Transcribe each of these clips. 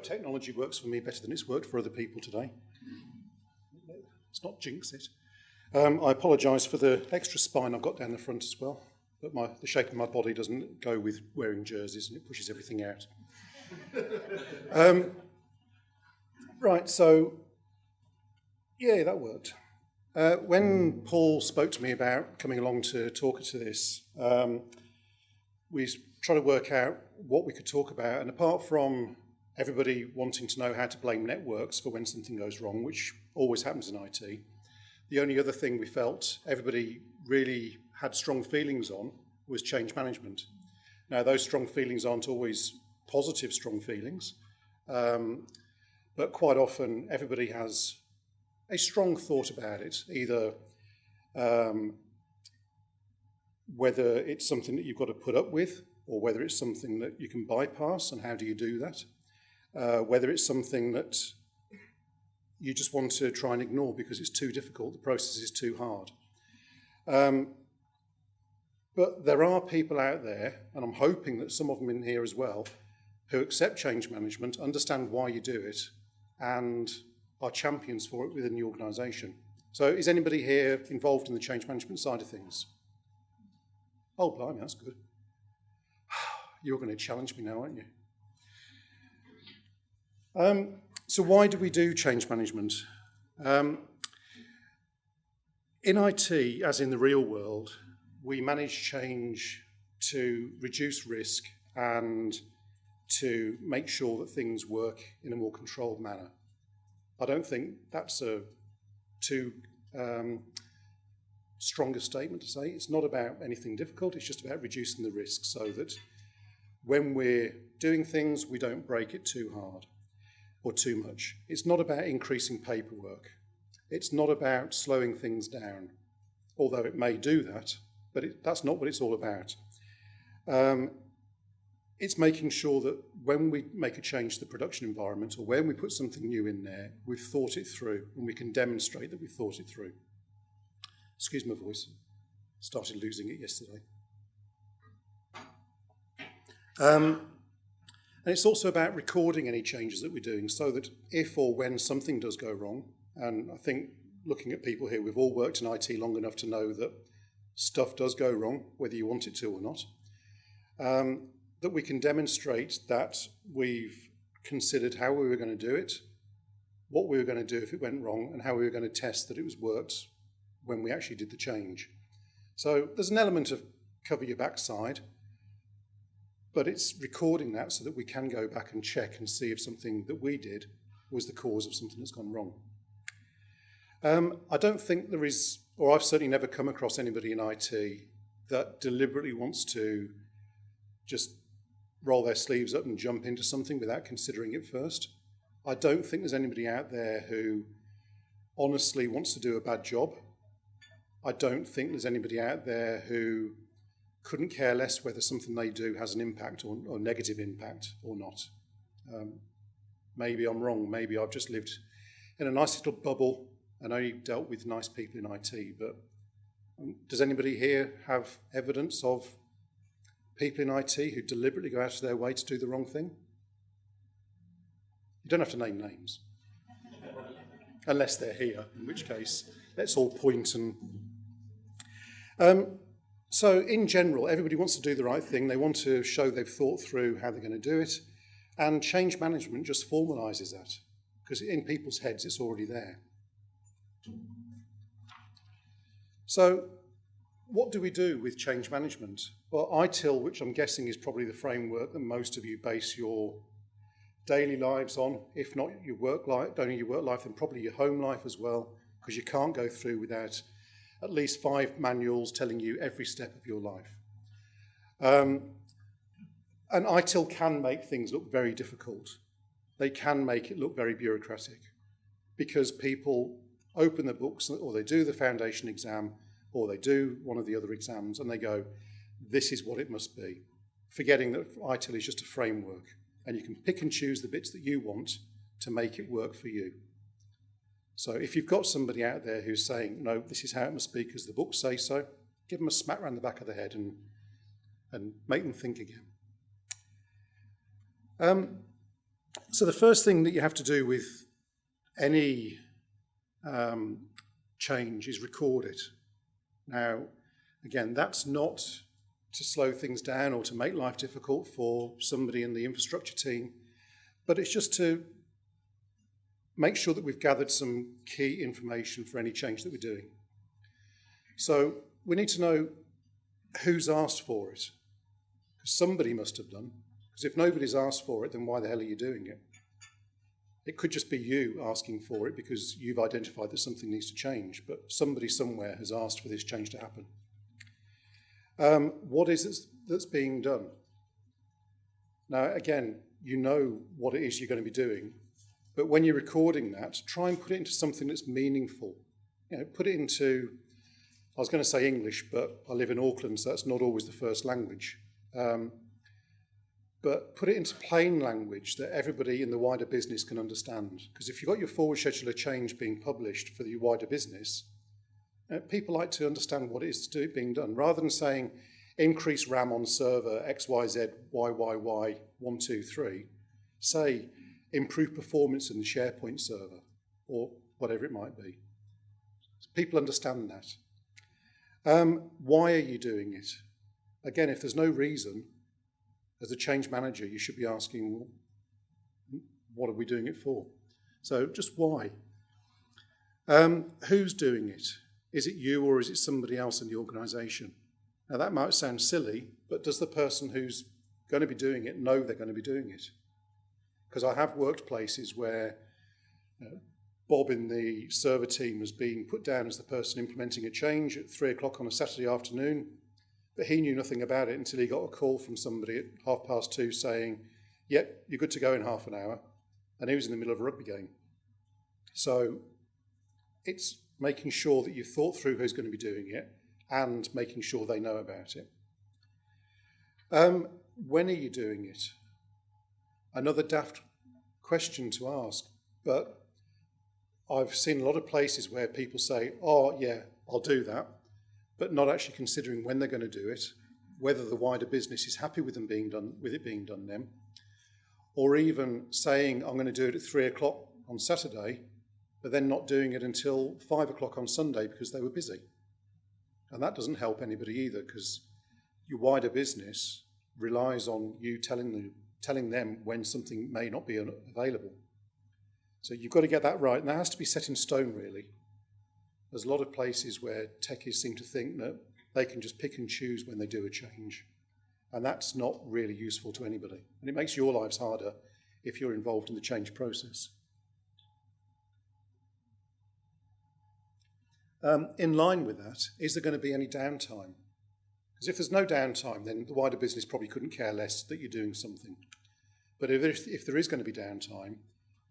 hope technology works for me better than it's worked for other people today. Let's not jinx it. I apologise for the extra spine I've got down the front as well, but the shape of my body doesn't go with wearing jerseys and it pushes everything out. Right, so, yeah, that worked. When Paul spoke to me about coming along to talk to this, we tried to work out what we could talk about, and apart from everybody wanting to know how to blame networks for when something goes wrong, which always happens in IT, the only other thing we felt everybody really had strong feelings on was change management. Now, those strong feelings aren't always positive strong feelings, but quite often everybody has a strong thought about it, either whether it's something that you've got to put up with or whether it's something that you can bypass, and how do you do that? Whether it's something that you just want to try and ignore because it's too difficult, the process is too hard. But there are people out there, and I'm hoping that some of them in here as well, who accept change management, understand why you do it, and are champions for it within the organisation. So is anybody here involved in the change management side of things? Oh, blimey, that's good. You're going to challenge me now, aren't you? So why do we do change management? In IT, as in the real world, we manage change to reduce risk and to make sure that things work in a more controlled manner. I don't think that's a too strong a statement to say. It's not about anything difficult, it's just about reducing the risk so that when we're doing things, we don't break it too hard or too much. It's not about increasing paperwork. It's not about slowing things down, although it may do that, but that's not what it's all about. It's making sure that when we make a change to the production environment or when we put something new in there, we've thought it through and we can demonstrate that we've thought it through. Excuse my voice, started losing it yesterday. And it's also about recording any changes that we're doing so that if or when something does go wrong, and I think looking at people here, we've all worked in IT long enough to know that stuff does go wrong, whether you want it to or not, that we can demonstrate that we've considered how we were going to do it, what we were going to do if it went wrong, and how we were going to test that it was worked when we actually did the change. So there's an element of cover your backside, but it's recording that so that we can go back and check and see if something that we did was the cause of something that's gone wrong. I don't think there is, or I've certainly never come across anybody in IT that deliberately wants to just roll their sleeves up and jump into something without considering it first. I don't think there's anybody out there who honestly wants to do a bad job. I don't think there's anybody out there who couldn't care less whether something they do has an impact or negative impact or not. Maybe I'm wrong. Maybe I've just lived in a nice little bubble and only dealt with nice people in IT. But does anybody here have evidence of people in IT who deliberately go out of their way to do the wrong thing? You don't have to name names. Unless they're here, in which case, let's all point and... So in general, everybody wants to do the right thing. They want to show they've thought through how they're going to do it. And change management just formalises that, because in people's heads, it's already there. So what do we do with change management? Well, ITIL, which I'm guessing is probably the framework that most of you base your daily lives on, if not your work life, only your work life, then probably your home life as well, because you can't go through without at least 5 manuals telling you every step of your life. And ITIL can make things look very difficult. They can make it look very bureaucratic because people open the books or they do the foundation exam or they do one of the other exams and they go, this is what it must be, forgetting that ITIL is just a framework and you can pick and choose the bits that you want to make it work for you. So if you've got somebody out there who's saying, no, this is how it must be because the books say so, give them a smack around the back of the head and make them think again. So the first thing that you have to do with any change is record it. Now, again, that's not to slow things down or to make life difficult for somebody in the infrastructure team, but it's just to make sure that we've gathered some key information for any change that we're doing. So we need to know who's asked for it. Somebody must have done, because if nobody's asked for it, then why the hell are you doing it? It could just be you asking for it because you've identified that something needs to change, but somebody somewhere has asked for this change to happen. What is it that's being done? Now, again, you know what it is you're going to be doing, but when you're recording that, try and put it into something that's meaningful. You know, put it into, I was going to say English, but I live in Auckland, so that's not always the first language. But put it into plain language that everybody in the wider business can understand. Because if you've got your forward schedule of change being published for the wider business, people like to understand what it is being done. Rather than saying, increase RAM on server XYZ YYY 123, say, improve performance in the SharePoint server, or whatever it might be. People understand that. Why are you doing it? Again, if there's no reason, as a change manager, you should be asking, well, what are we doing it for? So just why? Who's doing it? Is it you or is it somebody else in the organisation? Now that might sound silly, but does the person who's going to be doing it know they're going to be doing it? Because I have worked places where Bob in the server team has been put down as the person implementing a change at 3 o'clock on a Saturday afternoon, but he knew nothing about it until he got a call from somebody at 2:30 saying, yep, you're good to go in half an hour. And he was in the middle of a rugby game. So it's making sure that you've thought through who's going to be doing it and making sure they know about it. When are you doing it? Another daft question to ask, but I've seen a lot of places where people say, oh yeah, I'll do that, but not actually considering when they're going to do it, whether the wider business is happy with it being done then, or even saying I'm going to do it at 3 o'clock on Saturday, but then not doing it until 5 o'clock on Sunday because they were busy. And that doesn't help anybody either, because your wider business relies on you telling them when something may not be available. So you've got to get that right, and that has to be set in stone, really. There's a lot of places where techies seem to think that they can just pick and choose when they do a change, and that's not really useful to anybody. And it makes your lives harder if you're involved in the change process. In line with that, is there going to be any downtime? Because if there's no downtime, then the wider business probably couldn't care less that you're doing something. But if there is going to be downtime,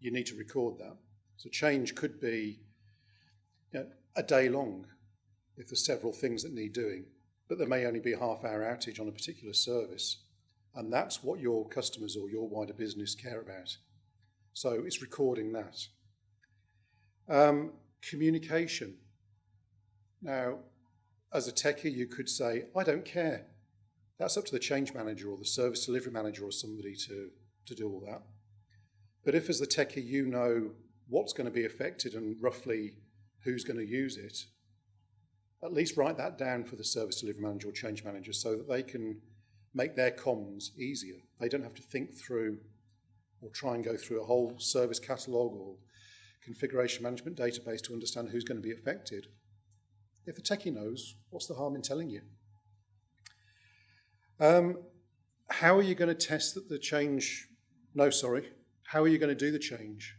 you need to record that. So change could be a day long if there's several things that need doing, but there may only be a half-hour outage on a particular service. And that's what your customers or your wider business care about. So it's recording that. Communication. Now, as a techie, you could say, I don't care. That's up to the change manager or the service delivery manager or somebody to do all that. But if as the techie you know what's going to be affected and roughly who's going to use it, at least write that down for the service delivery manager or change manager so that they can make their comms easier. They don't have to think through or try and go through a whole service catalogue or configuration management database to understand who's going to be affected. If the techie knows, what's the harm in telling you? How are you going to test that the change... How are you going to do the change?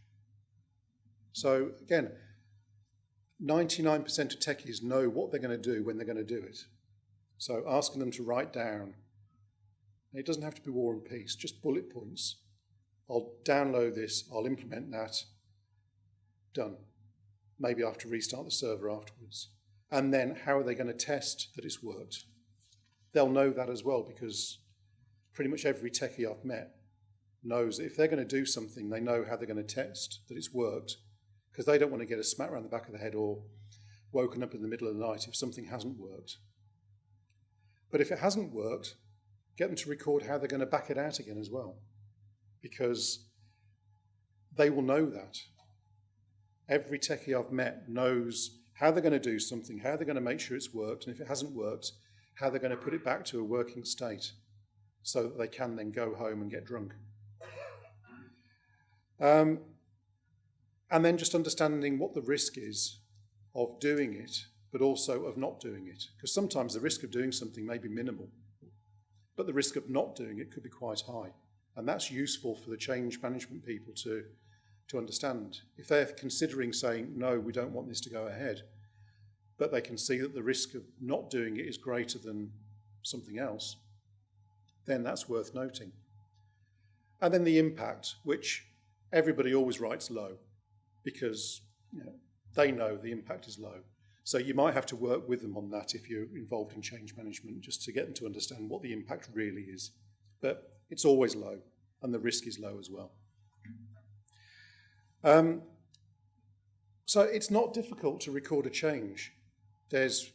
So again, 99% of techies know what they're going to do when they're going to do it. So asking them to write down, it doesn't have to be war and peace, just bullet points. I'll download this, I'll implement that, done. Maybe I have to restart the server afterwards. And then how are they going to test that it's worked? They'll know that as well, because pretty much every techie I've met knows that if they're going to do something, they know how they're going to test that it's worked, because they don't want to get a smack around the back of the head or woken up in the middle of the night if something hasn't worked. But if it hasn't worked, get them to record how they're going to back it out again as well, because they will know that. Every techie I've met knows how they're going to do something, how they're going to make sure it's worked, and if it hasn't worked, how they're going to put it back to a working state so that they can then go home and get drunk. And then just understanding what the risk is of doing it, but also of not doing it. Because sometimes the risk of doing something may be minimal, but the risk of not doing it could be quite high. And that's useful for the change management people to understand. If they're considering saying, no, we don't want this to go ahead, but they can see that the risk of not doing it is greater than something else, then that's worth noting. And then the impact, which everybody always writes low, because they know the impact is low. So you might have to work with them on that if you're involved in change management, just to get them to understand what the impact really is. But it's always low, and the risk is low as well. So it's not difficult to record a change. There's,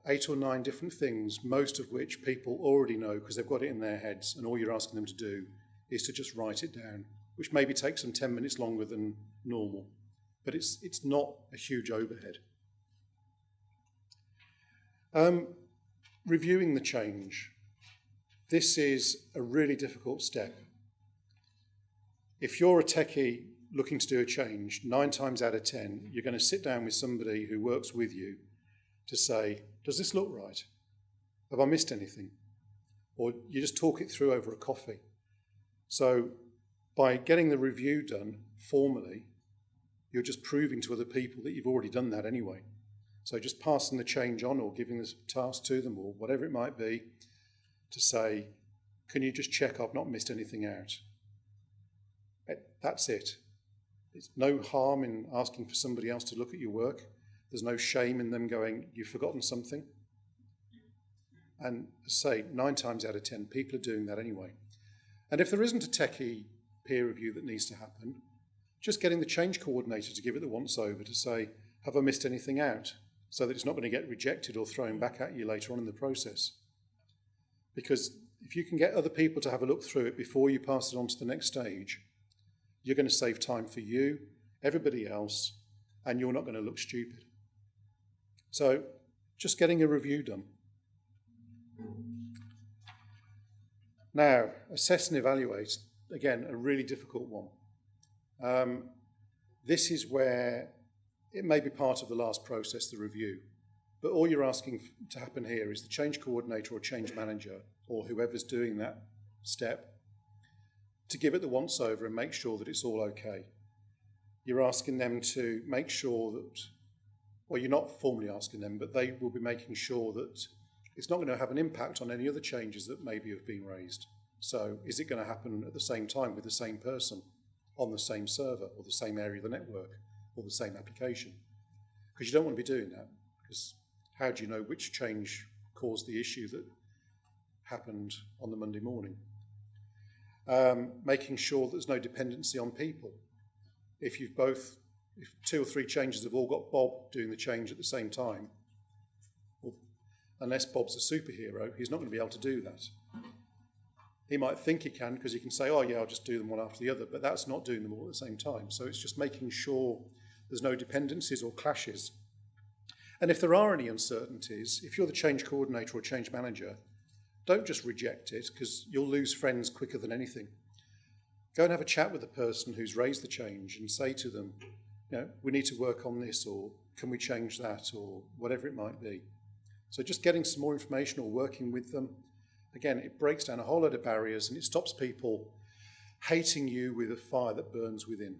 8 or 9 different things, most of which people already know because they've got it in their heads, and all you're asking them to do is to just write it down, which maybe takes them 10 minutes longer than normal. But it's not a huge overhead. Reviewing the change. This is a really difficult step. If you're a techie looking to do a change, 9 times out of 10, you're going to sit down with somebody who works with you to say, does this look right? Have I missed anything? Or you just talk it through over a coffee. So by getting the review done formally, you're just proving to other people that you've already done that anyway. So just passing the change on or giving the task to them or whatever it might be to say, can you just check I've not missed anything out? That's it. There's no harm in asking for somebody else to look at your work. There's no shame in them going, you've forgotten something. And say, 9 times out of 10, people are doing that anyway. And if there isn't a techie peer review that needs to happen, just getting the change coordinator to give it the once-over to say, have I missed anything out? So that it's not going to get rejected or thrown back at you later on in the process. Because if you can get other people to have a look through it before you pass it on to the next stage, you're going to save time for you, everybody else, and you're not going to look stupid. So just getting a review done. Now, assess and evaluate, again, a really difficult one. This is where it may be part of the last process, the review, but all you're asking to happen here is the change coordinator or change manager or whoever's doing that step to give it the once-over and make sure that it's all okay. You're asking them to make sure that, well, you're not formally asking them, but they will be making sure that it's not going to have an impact on any other changes that maybe have been raised. So is it going to happen at the same time with the same person on the same server or the same area of the network or the same application? Because you don't want to be doing that, because how do you know which change caused the issue that happened on the Monday morning? Making sure that there's no dependency on people. If 2 or 3 changes have all got Bob doing the change at the same time, well, unless Bob's a superhero, he's not going to be able to do that. He might think he can because he can say, oh yeah, I'll just do them one after the other, but that's not doing them all at the same time. So it's just making sure there's no dependencies or clashes. And if there are any uncertainties, if you're the change coordinator or change manager, don't just reject it, because you'll lose friends quicker than anything. Go and have a chat with the person who's raised the change and say to them, we need to work on this, or can we change that, or whatever it might be. So just getting some more information or working with them, again, it breaks down a whole lot of barriers and it stops people hating you with a fire that burns within.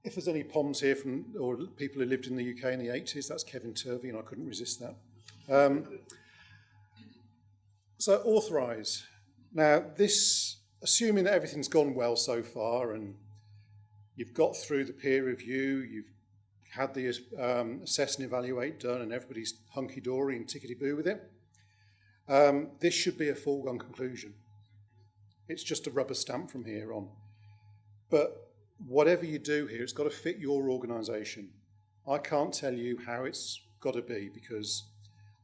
If there's any POMs here or people who lived in the UK in the 80s, that's Kevin Turvey, and I couldn't resist that. So authorise. Now this, assuming that everything's gone well so far and you've got through the peer review, you've had the assess and evaluate done and everybody's hunky-dory and tickety-boo with it, this should be a foregone conclusion. It's just a rubber stamp from here on. But whatever you do here, it's got to fit your organisation. I can't tell you how it's got to be, because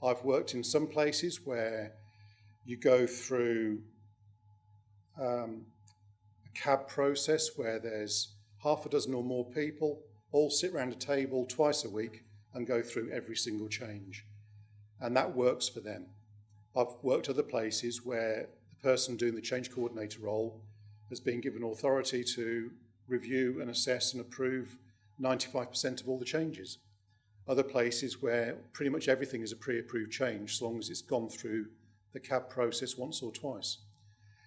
I've worked in some places where You go through a CAB process where there's half a dozen or more people all sit around a table twice a week and go through every single change. And that works for them. I've worked other places where the person doing the change coordinator role has been given authority to review and assess and approve 95% of all the changes. Other places where pretty much everything is a pre-approved change, as long as it's gone through the CAB process once or twice.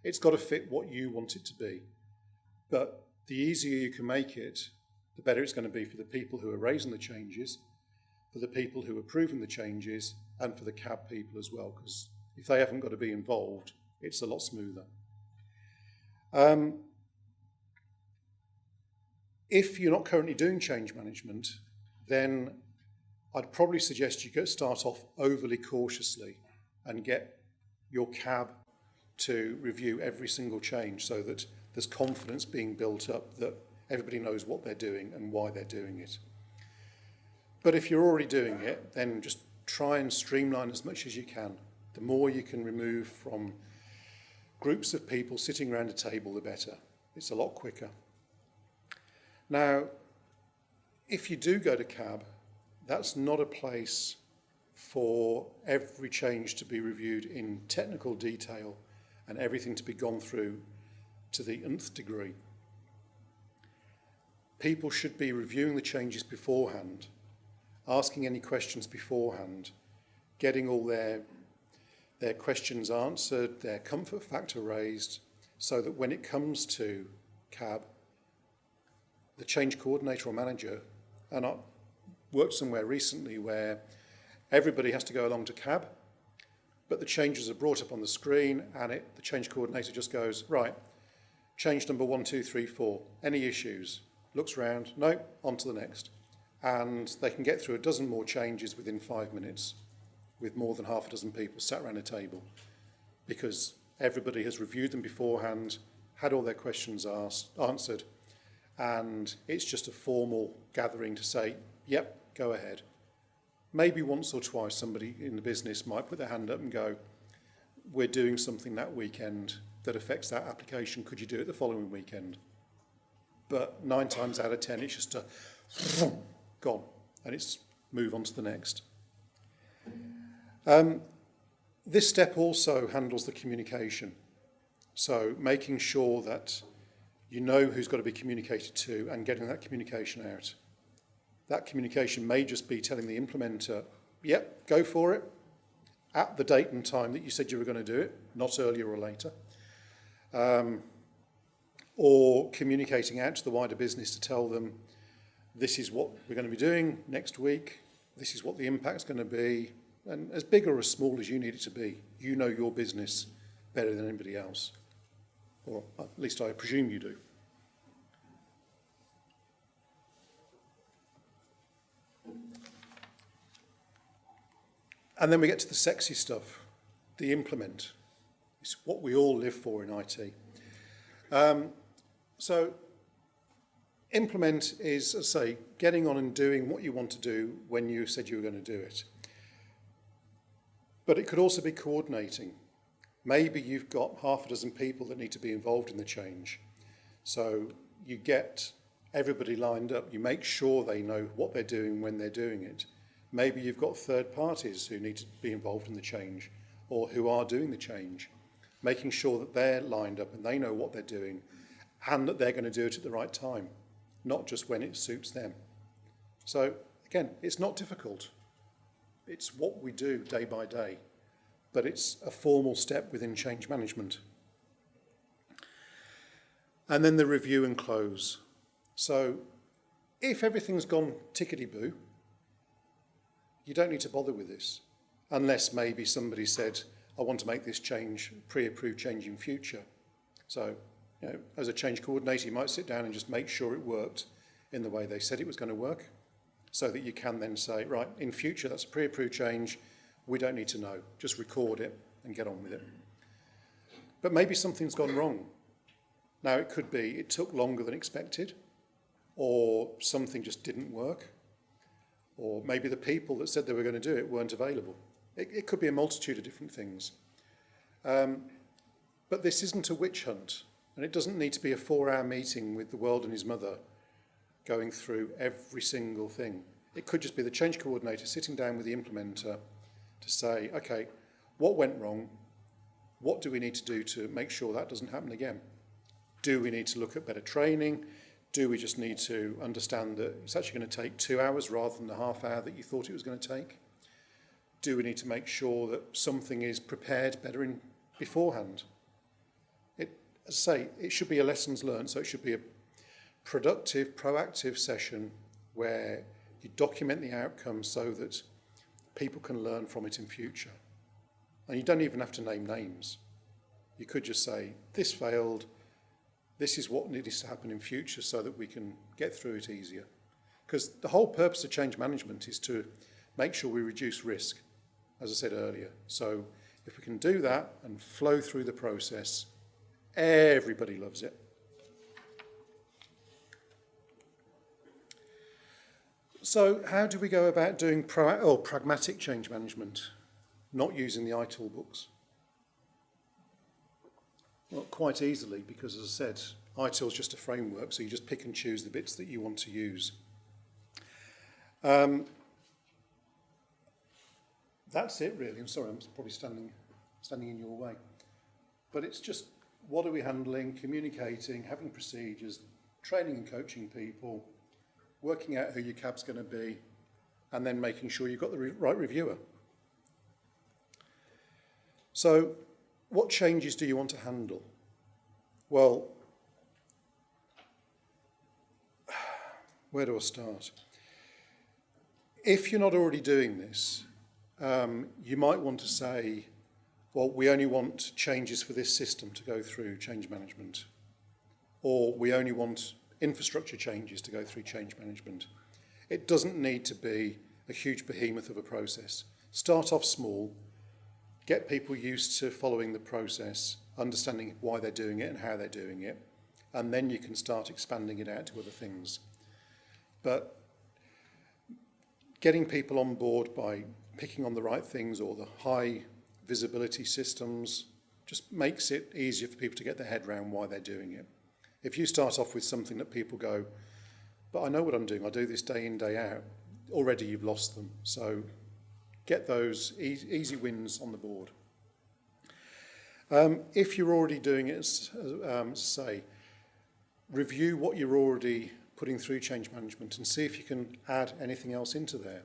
It's got to fit what you want it to be. But the easier you can make it, the better it's going to be for the people who are raising the changes, for the people who are approving the changes, and for the CAB people as well, because if they haven't got to be involved, it's a lot smoother. If you're not currently doing change management, then I'd probably suggest you start off overly cautiously and get your CAB to review every single change so that there's confidence being built up that everybody knows what they're doing and why they're doing it. But if you're already doing it, then just try and streamline as much as you can. The more you can remove from groups of people sitting around a table, the better. It's a lot quicker. Now, if you do go to CAB, that's not a place for every change to be reviewed in technical detail and everything to be gone through to the nth degree. People should be reviewing the changes beforehand, asking any questions beforehand, getting all their questions answered, their comfort factor raised, so that when it comes to CAB, the change coordinator or manager, and I worked somewhere recently where everybody has to go along to CAB, but the changes are brought up on the screen and the change coordinator just goes, right, change number 1, 2, 3, 4, any issues? Looks around, no, on to the next. And they can get through a dozen more changes within 5 minutes with more than half a dozen people sat around a table because everybody has reviewed them beforehand, had all their questions answered, and it's just a formal gathering to say, yep, go ahead. Maybe once or twice somebody in the business might put their hand up and go, we're doing something that weekend that affects that application, could you do it the following weekend? But 9 times out of 10, it's just gone, and it's move on to the next. This step also handles the communication. So making sure that you know who's got to be communicated to and getting that communication out. That communication may just be telling the implementer, yep, go for it, at the date and time that you said you were going to do it, not earlier or later. Or communicating out to the wider business to tell them, this is what we're going to be doing next week, this is what the impact's going to be, and as big or as small as you need it to be, you know your business better than anybody else. Or at least I presume you do. And then we get to the sexy stuff, the implement. It's what we all live for in IT. So implement is, as I say, getting on and doing what you want to do when you said you were going to do it. But it could also be coordinating. Maybe you've got half a dozen people that need to be involved in the change. So you get everybody lined up. You make sure they know what they're doing when they're doing it. Maybe you've got third parties who need to be involved in the change or who are doing the change. Making sure that they're lined up and they know what they're doing and that they're going to do it at the right time, not just when it suits them. So again, it's not difficult. It's what we do day by day, but it's a formal step within change management. And then the review and close. So if everything's gone tickety-boo, you don't need to bother with this, unless maybe somebody said, I want to make this change, pre-approved change in future. So, as a change coordinator, you might sit down and just make sure it worked in the way they said it was going to work, so that you can then say, right, in future, that's a pre-approved change, we don't need to know, just record it and get on with it. But maybe something's gone wrong. Now, it could be it took longer than expected, or something just didn't work, or maybe the people that said they were going to do it weren't available. It could be a multitude of different things. But this isn't a witch hunt, and it doesn't need to be a 4-hour meeting with the world and his mother going through every single thing. It could just be the change coordinator sitting down with the implementer to say, okay, what went wrong? What do we need to do to make sure that doesn't happen again? Do we need to look at better training? Do we just need to understand that it's actually going to take 2 hours rather than the half hour that you thought it was going to take? Do we need to make sure that something is prepared better beforehand? As I say, it should be a lessons learned, so it should be a productive, proactive session where you document the outcome so that people can learn from it in future. And you don't even have to name names. You could just say, this failed, this is what needs to happen in future so that we can get through it easier. Because the whole purpose of change management is to make sure we reduce risk, as I said earlier. So if we can do that and flow through the process, everybody loves it. So how do we go about doing pragmatic change management, not using the iTool books? Well, quite easily, because as I said, iTool is just a framework, so you just pick and choose the bits that you want to use. That's it really. I'm sorry, I'm probably standing in your way. But it's just, what are we handling, communicating, having procedures, training and coaching people, working out who your cab's going to be, and then making sure you've got the right reviewer. So, what changes do you want to handle? Well, where do I start? If you're not already doing this, you might want to say, well, we only want changes for this system to go through change management, or we only want infrastructure changes to go through change management. It doesn't need to be a huge behemoth of a process. Start off small, get people used to following the process, understanding why they're doing it and how they're doing it, and then you can start expanding it out to other things. But getting people on board by picking on the right things or the high visibility systems just makes it easier for people to get their head around why they're doing it. If you start off with something that people go, but I know what I'm doing, I do this day in, day out, already you've lost them. So get those easy wins on the board. If you're already doing it, say, review what you're already putting through change management and see if you can add anything else into there.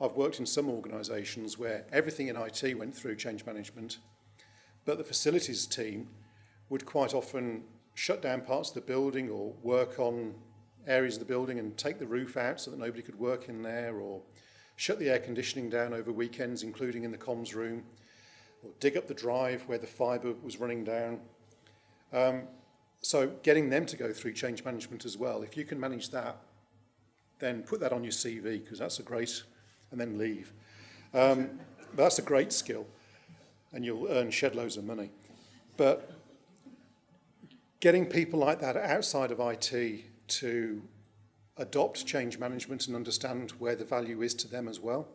I've worked in some organisations where everything in IT went through change management, but the facilities team would quite often shut down parts of the building or work on areas of the building and take the roof out so that nobody could work in there, or shut the air conditioning down over weekends, including in the comms room, or dig up the drive where the fibre was running down. So getting them to go through change management as well, if you can manage that, then put that on your CV, because that's a great, and then leave. But that's a great skill, and you'll earn shed loads of money. But getting people like that outside of IT to adopt change management and understand where the value is to them as well,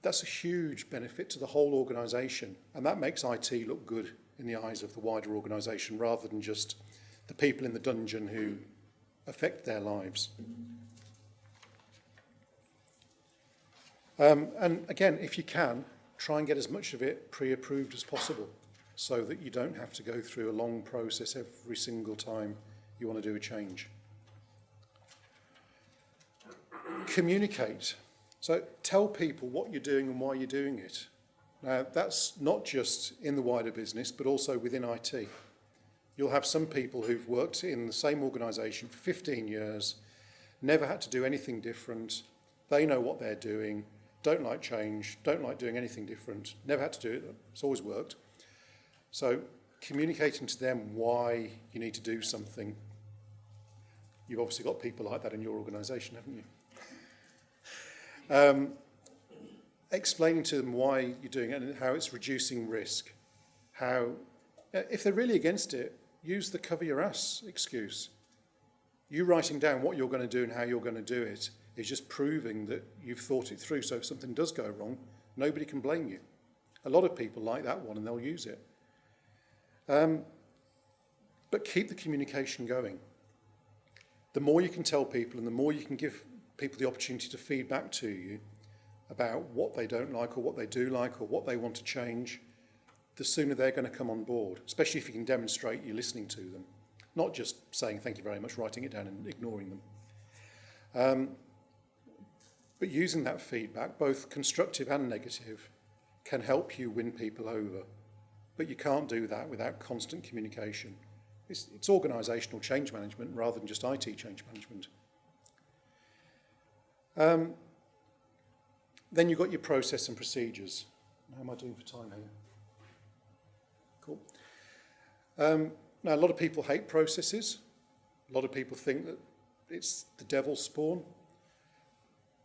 that's a huge benefit to the whole organisation, and that makes IT look good in the eyes of the wider organisation rather than just the people in the dungeon who affect their lives. And again, if you can, try and get as much of it pre-approved as possible so that you don't have to go through a long process every single time you want to do a change. Communicate. So tell people what you're doing and why you're doing it. Now, that's not just in the wider business, but also within IT. You'll have some people who've worked in the same organisation for 15 years, never had to do anything different. They know what they're doing, don't like change, don't like doing anything different, never had to do it, it's always worked. So communicating to them why you need to do something. You've obviously got people like that in your organisation, haven't you? Explaining to them why you're doing it and how it's reducing risk. How, if they're really against it, use the cover your ass excuse. You writing down what you're going to do and how you're going to do it is just proving that you've thought it through, so if something does go wrong, nobody can blame you. A lot of people like that one and they'll use it. But keep the communication going. The more you can tell people and the more you can give people the opportunity to feed back to you about what they don't like or what they do like or what they want to change, the sooner they're going to come on board, especially if you can demonstrate you're listening to them, not just saying thank you very much, writing it down and ignoring them. But using that feedback, both constructive and negative, can help you win people over. But you can't do that without constant communication. It's organisational change management rather than just IT change management. Then you've got your process and procedures. How am I doing for time here? Cool. Now, a lot of people hate processes. A lot of people think that it's the devil's spawn.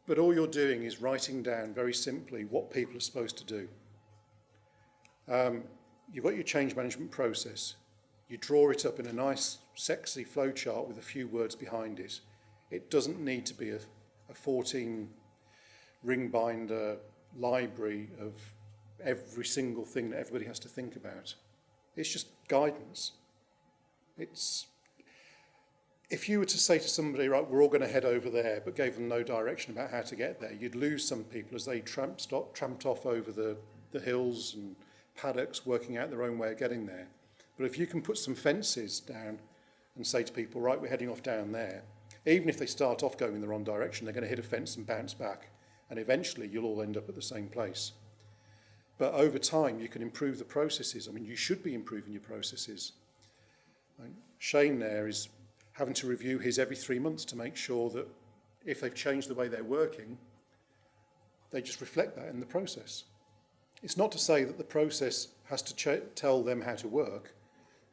But all you're doing is writing down very simply what people are supposed to do. You've got your change management process. You draw it up in a nice, sexy flowchart with a few words behind it. It doesn't need to be a 14 ring binder library of every single thing that everybody has to think about. It's just guidance. If you were to say to somebody, right, we're all going to head over there, but gave them no direction about how to get there, you'd lose some people as they tramped off over the hills and paddocks, working out their own way of getting there. But if you can put some fences down and say to people, right, we're heading off down there, even if they start off going in the wrong direction, they're going to hit a fence and bounce back, and eventually you'll all end up at the same place. But over time, you can improve the processes. I mean, you should be improving your processes. Shane there is having to review his every 3 months to make sure that if they've changed the way they're working, they just reflect that in the process. It's not to say that the process has to tell them how to work,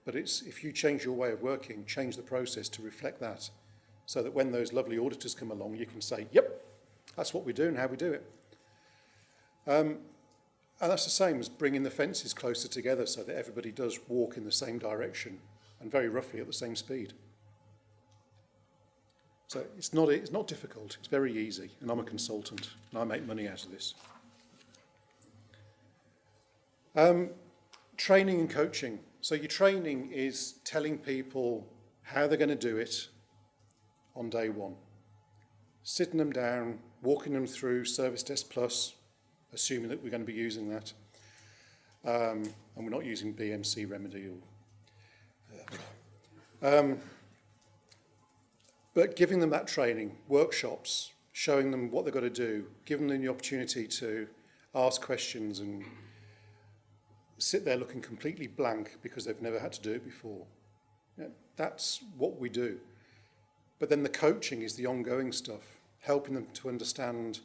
but it's if you change your way of working, change the process to reflect that, so that when those lovely auditors come along, you can say, yep, that's what we do and how we do it. And that's the same as bringing the fences closer together so that everybody does walk in the same direction and very roughly at the same speed. So it's not difficult, it's very easy, and I'm a consultant and I make money out of this. Training and coaching. So your training is telling people how they're going to do it on day one. Sitting them down, walking them through Service Desk Plus, assuming that we're going to be using that. And we're not using BMC Remedy. But giving them that training, workshops, showing them what they've got to do, giving them the opportunity to ask questions and sit there looking completely blank because they've never had to do it before. Yeah, that's what we do. But then the coaching is the ongoing stuff, helping them to understand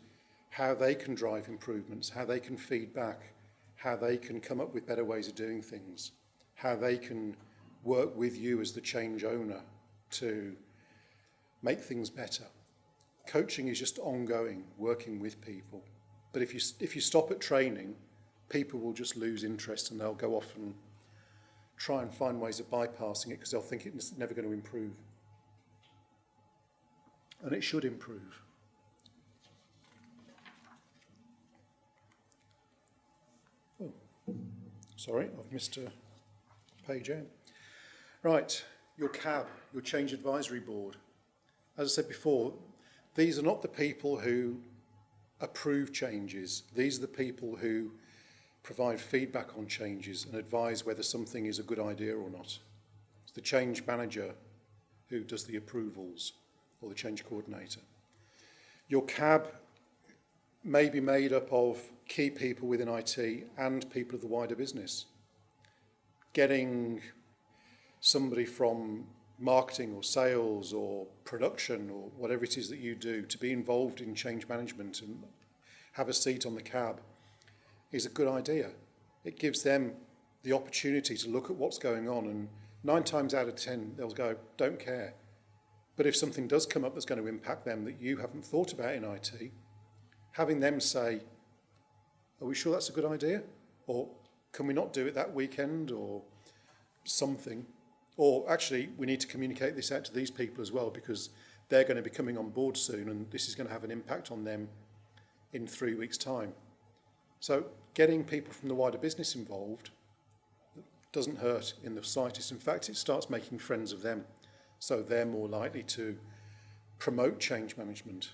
how they can drive improvements, how they can feed back, how they can come up with better ways of doing things, how they can work with you as the change owner to make things better. Coaching is just ongoing, working with people. But if you stop at training, people will just lose interest and they'll go off and try and find ways of bypassing it because they'll think it's never going to improve. And it should improve. Oh, sorry, I've missed a page out. Right, your CAB, your Change Advisory Board. As I said before, these are not the people who approve changes. These are the people who provide feedback on changes and advise whether something is a good idea or not. It's the change manager who does the approvals, or the change coordinator. Your CAB may be made up of key people within IT and people of the wider business. Getting somebody from marketing or sales or production or whatever it is that you do to be involved in change management and have a seat on the CAB is a good idea. It gives them the opportunity to look at what's going on, and 9 times out of 10 they'll go, don't care. But if something does come up that's going to impact them that you haven't thought about in IT, having them say, are we sure that's a good idea? Or can we not do it that weekend or something? Or actually, we need to communicate this out to these people as well because they're going to be coming on board soon and this is going to have an impact on them in 3 weeks' time. So getting people from the wider business involved doesn't hurt in the slightest. In fact, it starts making friends of them. So they're more likely to promote change management.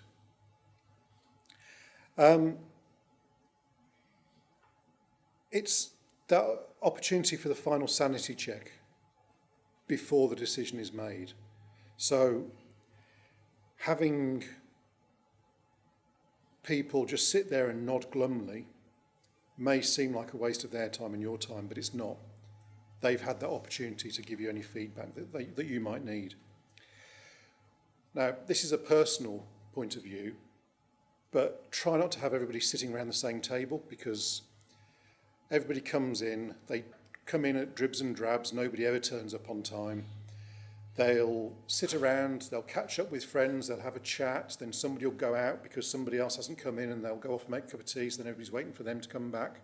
It's that opportunity for the final sanity check before the decision is made. So having people just sit there and nod glumly may seem like a waste of their time and your time, but it's not. They've had that opportunity to give you any feedback that you might need. Now, this is a personal point of view, but try not to have everybody sitting around the same table, because everybody comes in, they come in at dribs and drabs, nobody ever turns up on time. They'll sit around, they'll catch up with friends, they'll have a chat, then somebody will go out because somebody else hasn't come in, and they'll go off and make a cup of tea, so then everybody's waiting for them to come back.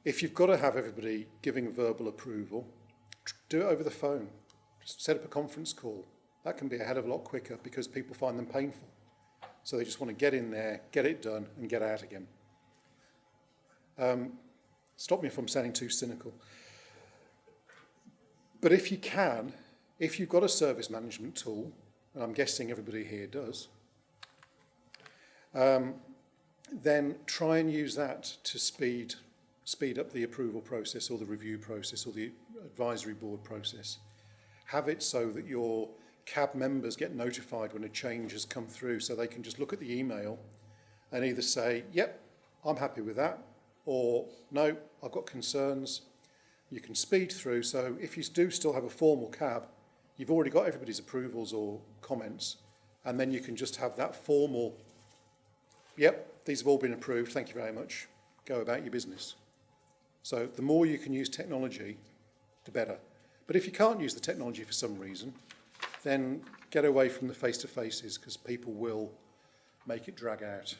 If you've got to have everybody giving verbal approval, do it over the phone. Just set up a conference call. That can be a hell of a lot quicker because people find them painful. So they just want to get in there, get it done, and get out again. Stop me if I'm sounding too cynical. But if you can, if you've got a service management tool, and I'm guessing everybody here does, then try and use that to speed up the approval process or the review process or the advisory board process. Have it so that your CAB members get notified when a change has come through, so they can just look at the email and either say, yep, I'm happy with that, or no, I've got concerns. You can speed through, so if you do still have a formal CAB, you've already got everybody's approvals or comments, and then you can just have that formal, yep, these have all been approved, thank you very much, go about your business. So the more you can use technology, the better. But if you can't use the technology for some reason, then get away from the face-to-faces, because people will make it drag out.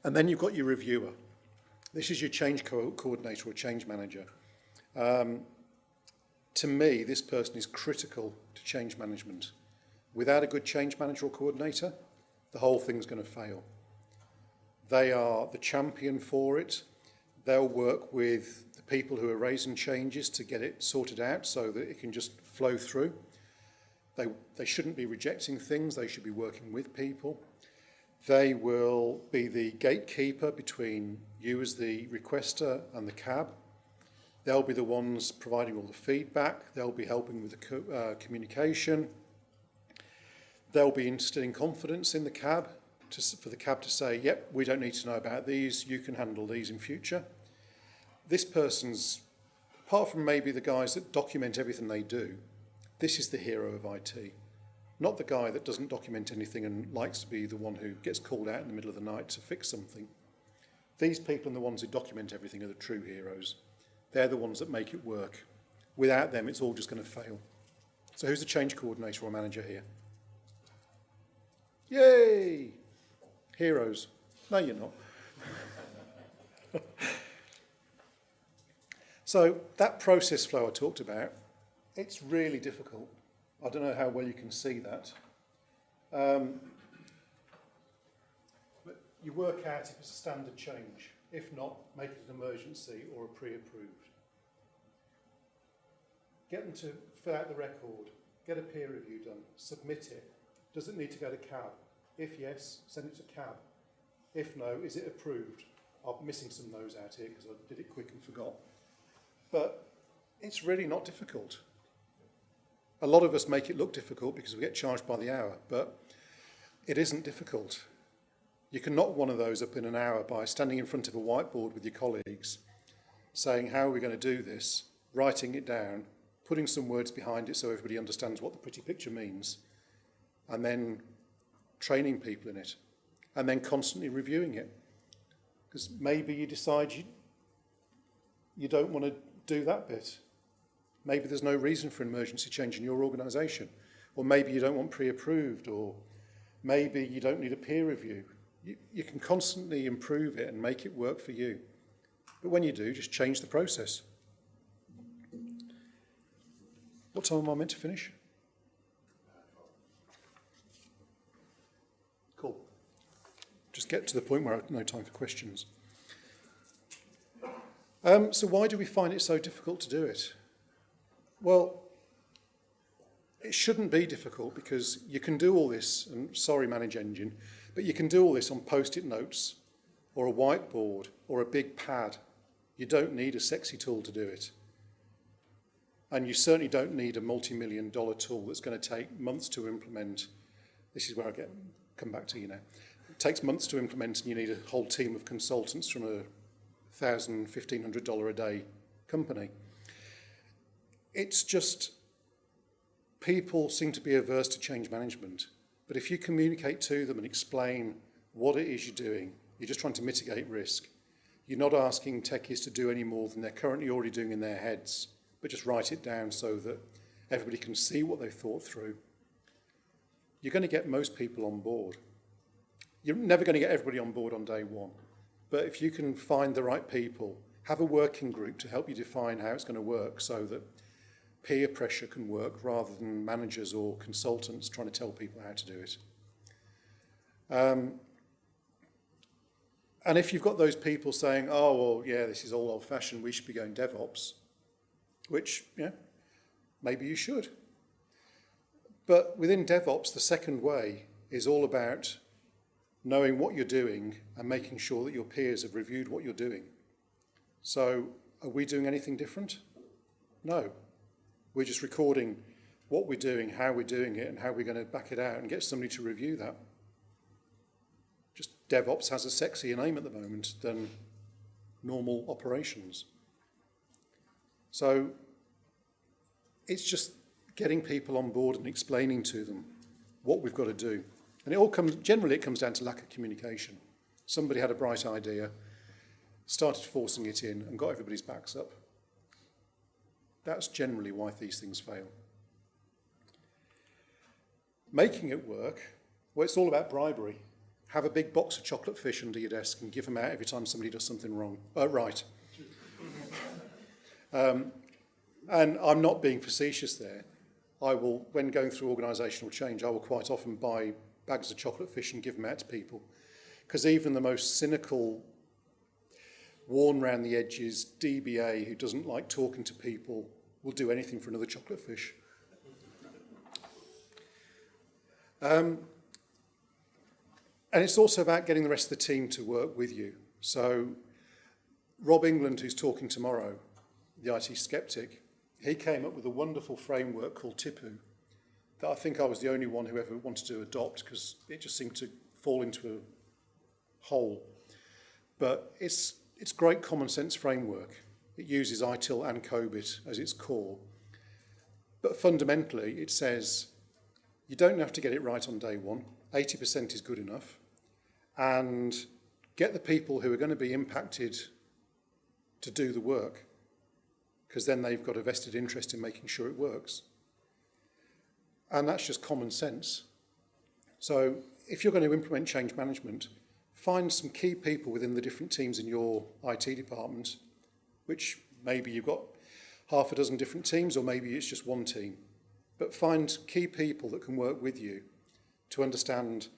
And then you've got your reviewer. This is your change coordinator or change manager. To me, this person is critical to change management. Without a good change manager or coordinator, the whole thing's going to fail. They are the champion for it. They'll work with the people who are raising changes to get it sorted out so that it can just flow through. They shouldn't be rejecting things, they should be working with people. They will be the gatekeeper between you as the requester and the CAB. They'll be the ones providing all the feedback. They'll be helping with the communication. They'll be instilling confidence in the CAB for the CAB to say, yep, we don't need to know about these, you can handle these in future. This person's, apart from maybe the guys that document everything they do, this is the hero of IT. Not the guy that doesn't document anything and likes to be the one who gets called out in the middle of the night to fix something. These people and the ones who document everything are the true heroes. They're the ones that make it work. Without them, it's all just going to fail. So who's the change coordinator or manager here? Yay! Heroes. No, you're not. So that process flow I talked about, it's really difficult. I don't know how well you can see that. But you work out if it's a standard change. If not, make it an emergency or a pre-approved. Get them to fill out the record, get a peer review done, submit it. Does it need to go to CAB? If yes, send it to CAB. If no, is it approved? I'm missing some no's out here because I did it quick and forgot. But it's really not difficult. A lot of us make it look difficult because we get charged by the hour, but it isn't difficult. You can knock one of those up in an hour by standing in front of a whiteboard with your colleagues, saying, how are we going to do this? Writing it down, putting some words behind it so everybody understands what the pretty picture means, and then training people in it, and then constantly reviewing it. Because maybe you decide you don't want to do that bit. Maybe there's no reason for an emergency change in your organisation. Or maybe you don't want pre-approved, or maybe you don't need a peer review. You can constantly improve it and make it work for you. But when you do, just change the process. What time am I meant to finish? just get to the point where I have no time for questions. So why do we find it so difficult to do it? Well, it shouldn't be difficult because you can do all this, and sorry ManageEngine, but you can do all this on post-it notes or a whiteboard or a big pad. You don't need a sexy tool to do it. And you certainly don't need a multi-million-dollar tool that's going to take months to implement. This is where I come back to you now. It takes months to implement and you need a whole team of consultants from a $1,000, $1,500 a day company. It's just people seem to be averse to change management. But if you communicate to them and explain what it is you're doing, you're just trying to mitigate risk. You're not asking techies to do any more than they're currently already doing in their heads, but just write it down so that everybody can see what they've thought through. You're going to get most people on board. You're never going to get everybody on board on day one. But if you can find the right people, have a working group to help you define how it's going to work so that peer pressure can work rather than managers or consultants trying to tell people how to do it. And if you've got those people saying, oh, well, yeah, this is all old-fashioned, we should be going DevOps, which, yeah, maybe you should. But within DevOps, the second way is all about knowing what you're doing and making sure that your peers have reviewed what you're doing. So are we doing anything different? No. We're just recording what we're doing, how we're doing it, and how we're going to back it out and get somebody to review that. Just DevOps has a sexier name at the moment than normal operations. So it's just getting people on board and explaining to them what we've got to do. And generally it comes down to lack of communication. Somebody had a bright idea, started forcing it in, and got everybody's backs up. That's generally why these things fail. Making it work, well, it's all about bribery. Have a big box of chocolate fish under your desk and give them out every time somebody does something wrong. Right. And I'm not being facetious there. I will, when going through organisational change, I will quite often buy bags of chocolate fish and give them out to people. Because even the most cynical, worn round the edges DBA who doesn't like talking to people will do anything for another chocolate fish. And it's also about getting the rest of the team to work with you. So Rob England, who's talking tomorrow, the IT skeptic, he came up with a wonderful framework called Tipu that I think I was the only one who ever wanted to adopt because it just seemed to fall into a hole. But it's great common sense framework. It uses ITIL and COBIT as its core. But fundamentally, it says you don't have to get it right on day one. 80% is good enough. And get the people who are going to be impacted to do the work, because then they've got a vested interest in making sure it works. And that's just common sense. So if you're going to implement change management, find some key people within the different teams in your IT department, which maybe you've got half a dozen different teams, or maybe it's just one team. But find key people that can work with you to understand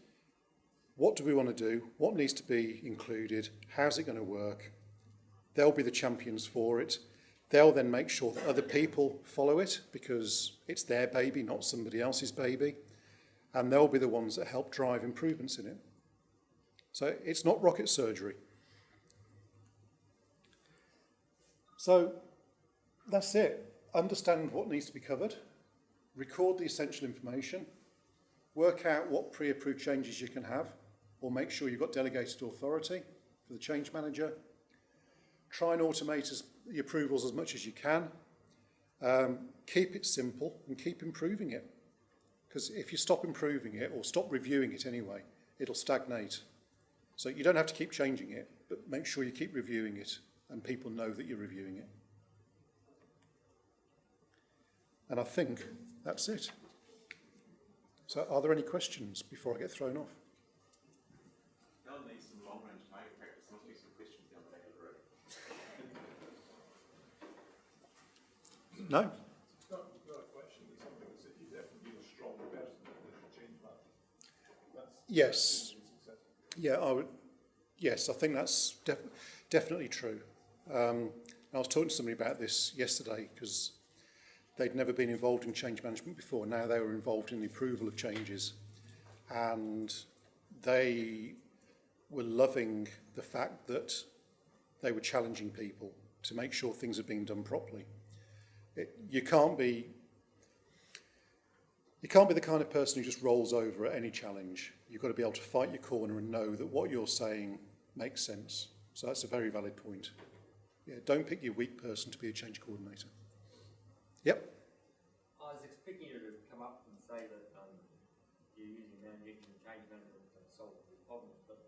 what do we want to do, what needs to be included, how's it going to work. They'll be the champions for it. They'll then make sure that other people follow it because it's their baby, not somebody else's baby. And they'll be the ones that help drive improvements in it. So it's not rocket surgery. So that's it. Understand what needs to be covered, record the essential information, work out what pre-approved changes you can have, or make sure you've got delegated authority for the change manager. Try and automate the approvals as much as you can. Keep it simple and keep improving it. Because if you stop improving it, or stop reviewing it anyway, it'll stagnate. So you don't have to keep changing it, but make sure you keep reviewing it and people know that you're reviewing it. And I think that's it. So are there any questions before I get thrown off? They'll need some long-range target practice. There must be some questions down the back of the room. No? It's not a question, it's something that you'd have to be a strong person in the change market. Yes. Yeah, I would. Yes, I think that's definitely true. I was talking to somebody about this yesterday because they'd never been involved in change management before. Now they were involved in the approval of changes, and they were loving the fact that they were challenging people to make sure things are being done properly. You can't be the kind of person who just rolls over at any challenge. You've got to be able to fight your corner and know that what you're saying makes sense. So that's a very valid point. Yeah, don't pick your weak person to be a change coordinator. Yep. I was expecting you to come up and say that you're using ManageEngine change management to solve these problems, but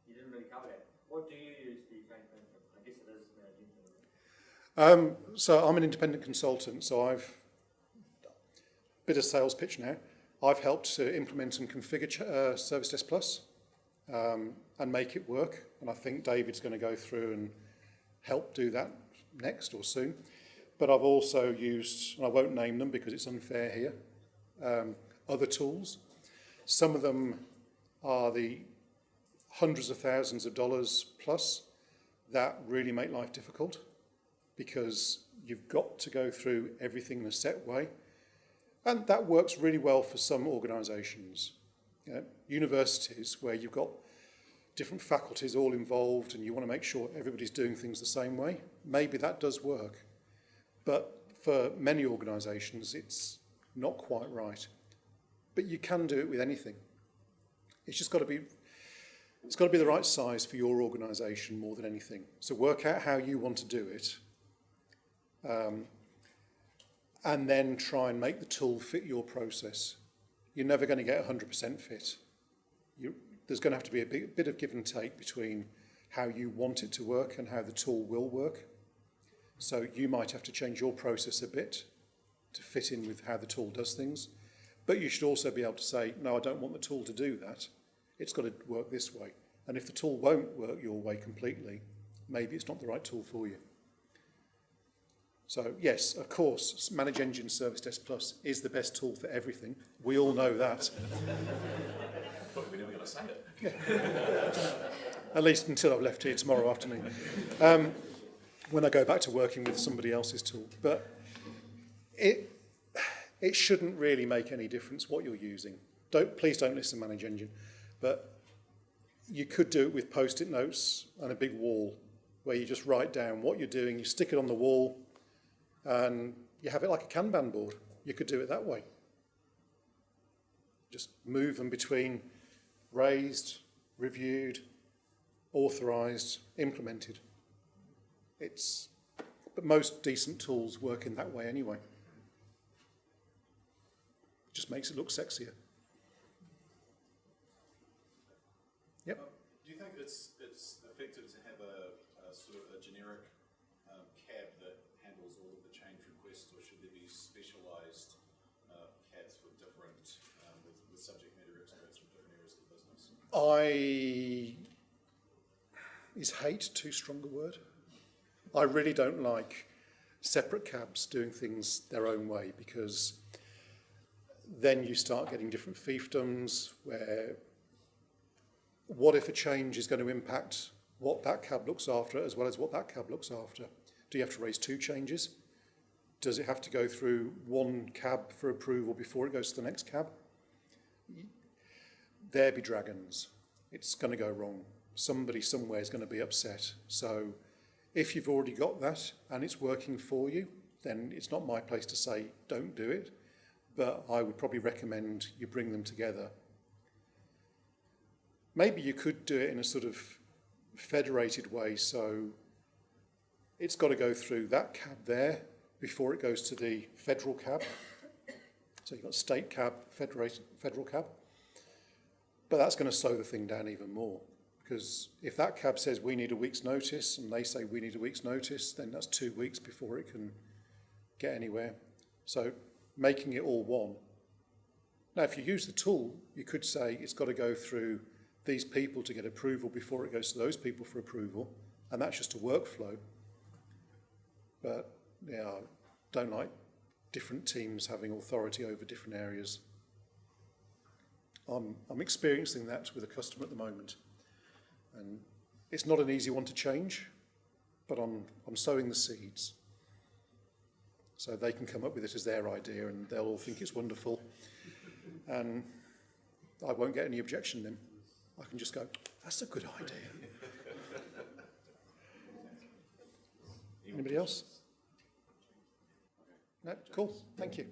you didn't really cover that. What do you use for your change management? I guess it is ManageEngine. So I'm an independent consultant, so I've bit of sales pitch now. I've helped to implement and configure Service Desk Plus and make it work. And I think David's going to go through and help do that next or soon. But I've also used, and I won't name them because it's unfair here, other tools. Some of them are the hundreds of thousands of dollars plus that really make life difficult because you've got to go through everything in a set way. And that works really well for some organisations. You know, universities where you've got different faculties all involved and you want to make sure everybody's doing things the same way, maybe that does work. But for many organisations, it's not quite right. But you can do it with anything. It's just got to be, it's got to be the right size for your organisation more than anything. So work out how you want to do it. And then try and make the tool fit your process. You're never going to get 100% fit. There's going to have to be a bit of give and take between how you want it to work and how the tool will work. So you might have to change your process a bit to fit in with how the tool does things. But you should also be able to say, no, I don't want the tool to do that. It's got to work this way. And if the tool won't work your way completely, maybe it's not the right tool for you. So yes, of course, ManageEngine Service Desk Plus is the best tool for everything. We all know that. But we're never going to say it. Yeah. At least until I've left here tomorrow afternoon. When I go back to working with somebody else's tool. But it shouldn't really make any difference what you're using. Please don't listen to ManageEngine. But you could do it with post-it notes and a big wall where you just write down what you're doing, you stick it on the wall, and you have it like a Kanban board. You could do it that way. Just move them between raised, reviewed, authorised, implemented. But most decent tools work in that way anyway. It just makes it look sexier. Yep. Do you think it's effective to have a sort of a generic cab that handles all of the change requests, or should there be specialised cabs for different, with subject matter experts from different areas of the business? Is hate too strong a word? I really don't like separate cabs doing things their own way, because then you start getting different fiefdoms where what if a change is going to impact what that cab looks after as well as what that cab looks after? Do you have to raise two changes? Does it have to go through one cab for approval before it goes to the next cab? There be dragons. It's going to go wrong. Somebody somewhere is going to be upset. So if you've already got that and it's working for you, then it's not my place to say don't do it, but I would probably recommend you bring them together. Maybe you could do it in a sort of federated way, so it's got to go through that cab there before it goes to the federal cab. So you've got state cab, federal cab. But that's going to slow the thing down even more, because if that cab says we need a week's notice and they say we need a week's notice, then that's 2 weeks before it can get anywhere. So making it all one. Now, if you use the tool, you could say it's got to go through these people to get approval before it goes to those people for approval, and that's just a workflow. But yeah, I don't like different teams having authority over different areas. I'm experiencing that with a customer at the moment. And it's not an easy one to change, but I'm sowing the seeds. So they can come up with it as their idea and they'll all think it's wonderful. And I won't get any objection then. I can just go, that's a good idea. Anybody else? No? Cool. Thank you.